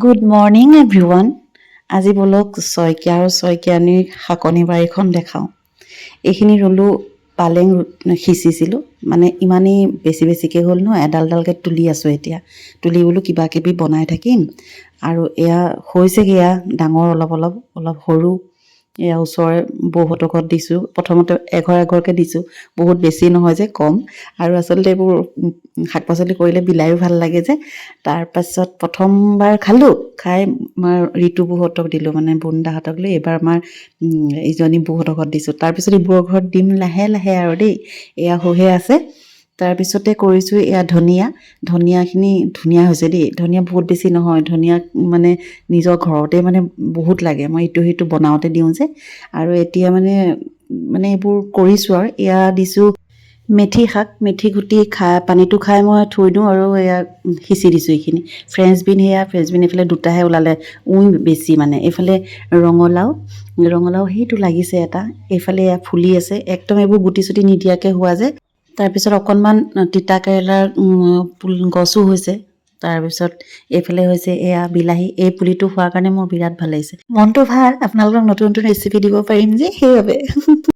Good morning everyone. আজি বলক শইকীয়া আৰু শইকীয়ানীৰ শাকনি বাৰীখন দেখাওঁ। এইখিনি ৰুলোঁ পালেং সিঁচিছিলোঁ, মানে ইমানেই বেছিকৈ হ'ল ন, এডাল এডালকৈ তুলি আছোঁ। এতিয়া তুলি বোলো কিবা কিবি বনাই থাকিম। আৰু এয়া হৈছেগৈ, এয়া ডাঙৰ অলপ অলপ অলপ সৰু। এয়া ওচৰৰে বৌহঁতৰ ঘৰত দিছোঁ। প্ৰথমতে এঘৰ এঘৰকৈ দিছোঁ, বহুত বেছি নহয় যে, কম। আৰু আচলতে এইবোৰ শাক পাচলি কৰিলে বিলায়ো ভাল লাগে যে। তাৰপাছত প্ৰথমবাৰ খালোঁ, খাই আমাৰ ঋতু বৌহঁতক দিলোঁ, মানে বোনদাহঁতক লৈ। এইবাৰ আমাৰ ইজনী বৌহঁতৰ ঘৰত দিছোঁ। তাৰপিছত এইবোৰৰ ঘৰত দিম লাহে লাহে আৰু দেই। এয়া হৈহে আছে। তাৰপিছতে কৰিছোঁ এয়া ধনিয়াখিনি ধুনীয়া হৈছে দেই। ধনিয়া বহুত বেছি নহয়, ধনিয়া মানে নিজৰ ঘৰতে মানে বহুত লাগে। মই ইটো সিটো বনাওঁতে দিওঁ যে। আৰু এতিয়া মানে এইবোৰ কৰিছোঁ। আৰু এয়া দিছোঁ মেথি শাক, মেথি গুটি পানীটো খাই মই থৈ দিওঁ, আৰু এয়া সিঁচি দিছোঁ। এইখিনি ফ্ৰেঞ্চ বিন এইফালে দুটাহে ওলালে, বেছি মানে। এইফালে ৰঙালাও সেইটো লাগিছে এটা, এইফালে এয়া ফুলি আছে। একদম এইবোৰ গুটি চুটি নিদিয়াকৈ হোৱা যে। তাৰপিছত অকণমান তিতা কেৰেলাৰ গছো হৈছে। তাৰপিছত এইফালে হৈছে এয়া বিলাহী। এই পুলিটো হোৱাৰ কাৰণে মোৰ বিৰাট ভাল লাগিছে, মনটো ভাল। আপোনালোকক নতুন নতুন ৰেচিপি দিব পাৰিম যে, সেইবাবে